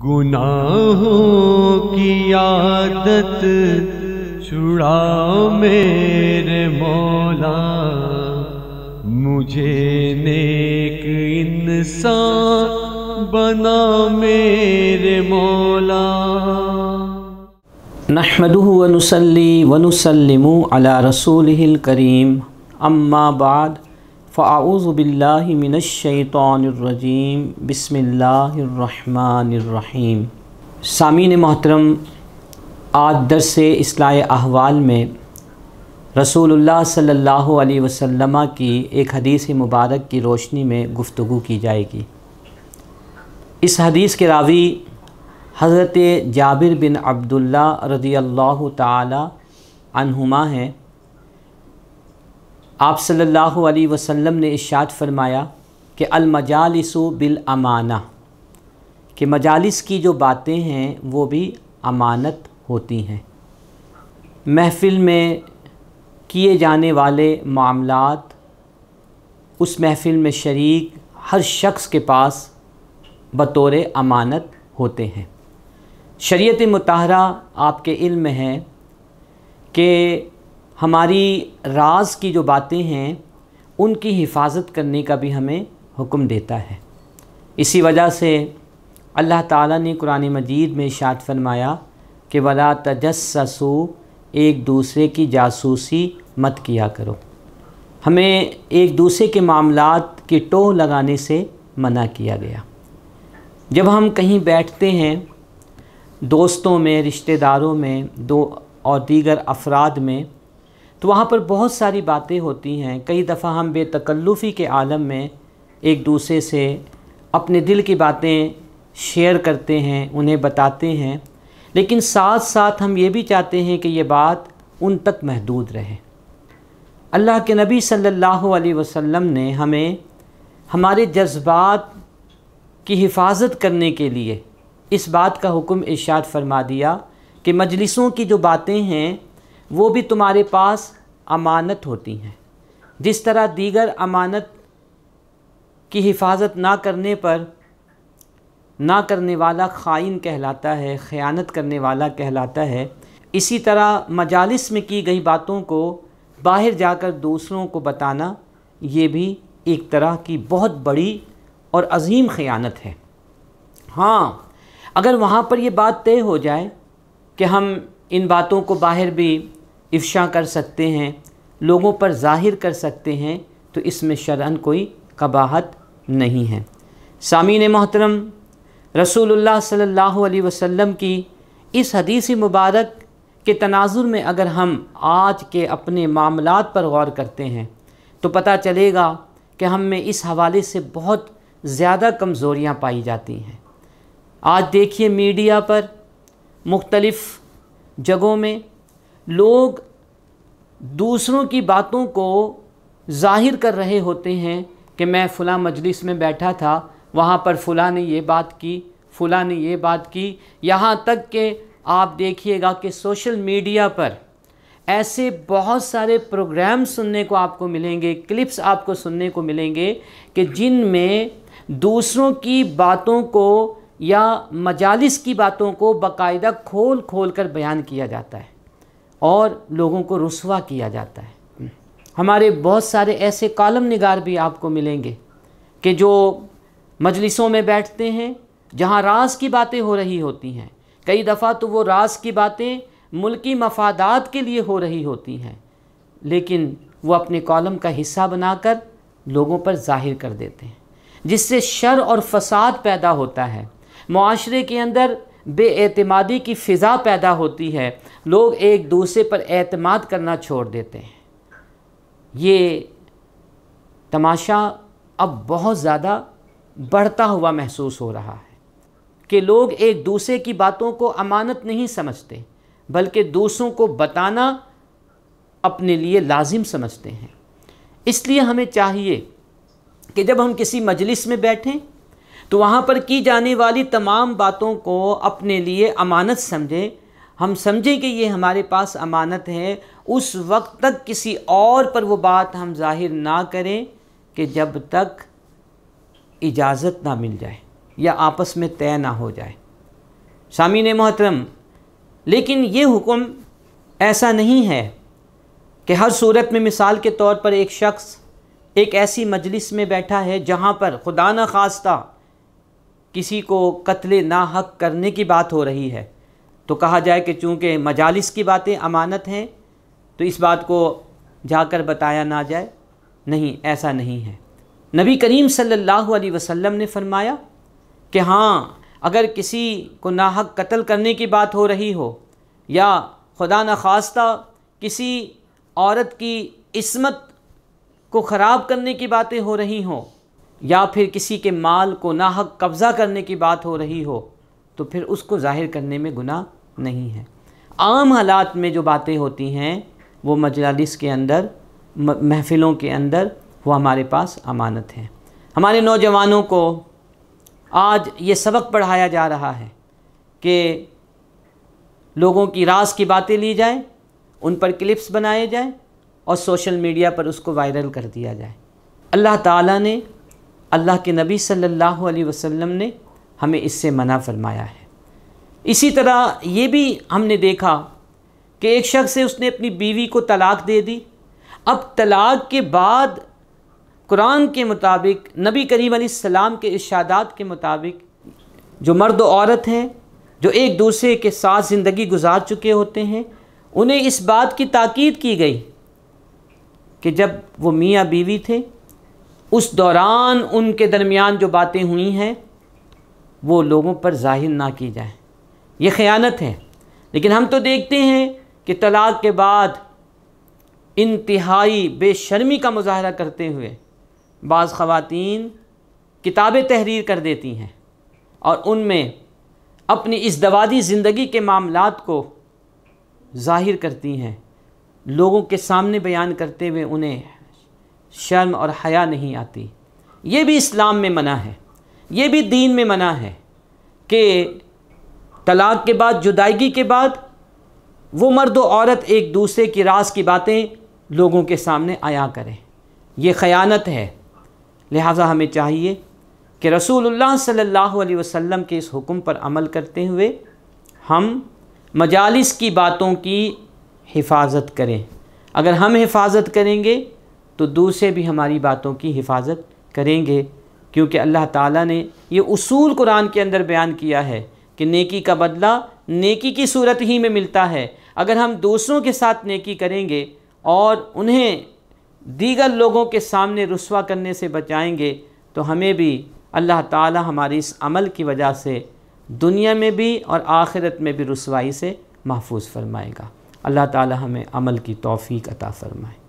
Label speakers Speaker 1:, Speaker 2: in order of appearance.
Speaker 1: گناہوں کی عادت چھڑا میرے مولا، مجھے نیک انسان بنا میرے مولا۔
Speaker 2: نحمدہ ونصلی ونسلم علی رسولہ الکریم، اما بعد فاعوذ باللہ من الشیطان الرجیم، بسم اللہ الرحمن الرحیم۔ سامعین محترم، آج درس اصلاح احوال میں رسول اللہ صلی اللہ علیہ وسلم کی ایک حدیث مبارک کی روشنی میں گفتگو کی جائے گی۔ اس حدیث کے راوی حضرت جابر بن عبداللہ رضی اللہ تعالی عنہما ہیں۔ آپ صلی اللہ علیہ وسلم نے ارشاد فرمایا کہ المجالس بالامانہ، کہ مجالس کی جو باتیں ہیں وہ بھی امانت ہوتی ہیں۔ محفل میں کیے جانے والے معاملات اس محفل میں شریک ہر شخص کے پاس بطور امانت ہوتے ہیں۔ شریعت مطہرہ آپ کے علم میں ہے کہ ہماری راز کی جو باتیں ہیں ان کی حفاظت کرنے کا بھی ہمیں حکم دیتا ہے۔ اسی وجہ سے اللہ تعالیٰ نے قرآن مجید میں ارشاد فرمایا کہ وَلَا تَجَسَّسُوا، ایک دوسرے کی جاسوسی مت کیا کرو۔ ہمیں ایک دوسرے کے معاملات کی ٹوہ لگانے سے منع کیا گیا۔ جب ہم کہیں بیٹھتے ہیں دوستوں میں، رشتہ داروں میں، اور دیگر افراد میں، تو وہاں پر بہت ساری باتیں ہوتی ہیں۔ کئی دفعہ ہم بے تکلفی کے عالم میں ایک دوسرے سے اپنے دل کی باتیں شیئر کرتے ہیں، انہیں بتاتے ہیں، لیکن ساتھ ساتھ ہم یہ بھی چاہتے ہیں کہ یہ بات ان تک محدود رہے۔ اللہ کے نبی صلی اللہ علیہ وسلم نے ہمیں ہمارے جذبات کی حفاظت کرنے کے لیے اس بات کا حکم ارشاد فرما دیا کہ مجلسوں کی جو باتیں ہیں وہ بھی تمہارے پاس امانت ہوتی ہیں۔ جس طرح دیگر امانت کی حفاظت نہ کرنے پر نہ کرنے والا خائن کہلاتا ہے، خیانت کرنے والا کہلاتا ہے، اسی طرح مجالس میں کی گئی باتوں کو باہر جا کر دوسروں کو بتانا یہ بھی ایک طرح کی بہت بڑی اور عظیم خیانت ہے۔ ہاں، اگر وہاں پر یہ بات طے ہو جائے کہ ہم ان باتوں کو باہر بھی افشا کر سکتے ہیں، لوگوں پر ظاہر کر سکتے ہیں، تو اس میں شرعاً کوئی قباحت نہیں ہے۔ سامعین محترم، رسول اللہ صلی اللہ علیہ وسلم کی اس حدیث مبارک کے تناظر میں اگر ہم آج کے اپنے معاملات پر غور کرتے ہیں تو پتہ چلے گا کہ ہم میں اس حوالے سے بہت زیادہ کمزوریاں پائی جاتی ہیں۔ آج دیکھیے میڈیا پر مختلف جگہوں میں لوگ دوسروں کی باتوں کو ظاہر کر رہے ہوتے ہیں کہ میں فلاں مجلس میں بیٹھا تھا، وہاں پر فلاں نے یہ بات کی، فلاں نے یہ بات کی، یہاں تک کہ آپ دیکھیے گا کہ سوشل میڈیا پر ایسے بہت سارے پروگرام سننے کو آپ کو ملیں گے، کلپس آپ کو سننے کو ملیں گے کہ جن میں دوسروں کی باتوں کو یا مجالس کی باتوں کو باقاعدہ کھول کھول کر بیان کیا جاتا ہے اور لوگوں کو رسوا کیا جاتا ہے۔ ہمارے بہت سارے ایسے کالم نگار بھی آپ کو ملیں گے کہ جو مجلسوں میں بیٹھتے ہیں جہاں راز کی باتیں ہو رہی ہوتی ہیں، کئی دفعہ تو وہ راز کی باتیں ملکی مفادات کے لیے ہو رہی ہوتی ہیں، لیکن وہ اپنے کالم کا حصہ بنا کر لوگوں پر ظاہر کر دیتے ہیں، جس سے شر اور فساد پیدا ہوتا ہے، معاشرے کے اندر بے اعتمادی کی فضا پیدا ہوتی ہے، لوگ ایک دوسرے پر اعتماد کرنا چھوڑ دیتے ہیں۔ یہ تماشا اب بہت زیادہ بڑھتا ہوا محسوس ہو رہا ہے کہ لوگ ایک دوسرے کی باتوں کو امانت نہیں سمجھتے بلکہ دوسروں کو بتانا اپنے لیے لازم سمجھتے ہیں۔ اس لیے ہمیں چاہیے کہ جب ہم کسی مجلس میں بیٹھیں تو وہاں پر کی جانے والی تمام باتوں کو اپنے لیے امانت سمجھیں، ہم سمجھیں کہ یہ ہمارے پاس امانت ہے، اس وقت تک کسی اور پر وہ بات ہم ظاہر نہ کریں کہ جب تک اجازت نہ مل جائے یا آپس میں طے نہ ہو جائے۔ سامعین محترم، لیکن یہ حکم ایسا نہیں ہے کہ ہر صورت میں مثال کے طور پر ایک شخص ایک ایسی مجلس میں بیٹھا ہے جہاں پر خدا نخواستہ کسی کو قتل ناحق کرنے کی بات ہو رہی ہے تو کہا جائے کہ چونکہ مجالس کی باتیں امانت ہیں تو اس بات کو جا کر بتایا نہ جائے۔ نہیں، ایسا نہیں ہے۔ نبی کریم صلی اللہ علیہ وسلم نے فرمایا کہ ہاں، اگر کسی کو ناحق قتل کرنے کی بات ہو رہی ہو یا خدا نخواستہ کسی عورت کی عصمت کو خراب کرنے کی باتیں ہو رہی ہوں یا پھر کسی کے مال کو ناحق قبضہ کرنے کی بات ہو رہی ہو تو پھر اس کو ظاہر کرنے میں گناہ نہیں ہے۔ عام حالات میں جو باتیں ہوتی ہیں وہ مجالس کے اندر، محفلوں کے اندر، وہ ہمارے پاس امانت ہے۔ ہمارے نوجوانوں کو آج یہ سبق پڑھایا جا رہا ہے کہ لوگوں کی راز کی باتیں لی جائیں، ان پر کلپس بنائے جائیں اور سوشل میڈیا پر اس کو وائرل کر دیا جائے۔ اللہ تعالیٰ نے، اللہ کے نبی صلی اللہ علیہ وسلم نے ہمیں اس سے منع فرمایا ہے۔ اسی طرح یہ بھی ہم نے دیکھا کہ ایک شخص سے اس نے اپنی بیوی کو طلاق دے دی۔ اب طلاق کے بعد قرآن کے مطابق، نبی کریم علیہ السلام کے ارشادات کے مطابق، جو مرد و عورت ہیں جو ایک دوسرے کے ساتھ زندگی گزار چکے ہوتے ہیں، انہیں اس بات کی تاکید کی گئی کہ جب وہ میاں بیوی تھے اس دوران ان کے درمیان جو باتیں ہوئی ہیں وہ لوگوں پر ظاہر نہ کی جائیں۔ یہ خیانت ہے۔ لیکن ہم تو دیکھتے ہیں کہ طلاق کے بعد انتہائی بے شرمی کا مظاہرہ کرتے ہوئے بعض خواتین کتابیں تحریر کر دیتی ہیں اور ان میں اپنی ازدواجی زندگی کے معاملات کو ظاہر کرتی ہیں، لوگوں کے سامنے بیان کرتے ہوئے انہیں شرم اور حیا نہیں آتی۔ یہ بھی اسلام میں منع ہے، یہ بھی دین میں منع ہے کہ طلاق کے بعد، جدائیگی کے بعد وہ مرد و عورت ایک دوسرے کی راز کی باتیں لوگوں کے سامنے آیا کریں۔ یہ خیانت ہے۔ لہٰذا ہمیں چاہیے کہ رسول اللہ صلی اللہ علیہ وسلم کے اس حکم پر عمل کرتے ہوئے ہم مجالس کی باتوں کی حفاظت کریں۔ اگر ہم حفاظت کریں گے تو دوسرے بھی ہماری باتوں کی حفاظت کریں گے، کیونکہ اللہ تعالیٰ نے یہ اصول قرآن کے اندر بیان کیا ہے کہ نیکی کا بدلہ نیکی کی صورت ہی میں ملتا ہے۔ اگر ہم دوسروں کے ساتھ نیکی کریں گے اور انہیں دیگر لوگوں کے سامنے رسوا کرنے سے بچائیں گے تو ہمیں بھی اللہ تعالیٰ ہماری اس عمل کی وجہ سے دنیا میں بھی اور آخرت میں بھی رسوائی سے محفوظ فرمائے گا۔ اللہ تعالیٰ ہمیں عمل کی توفیق عطا فرمائے۔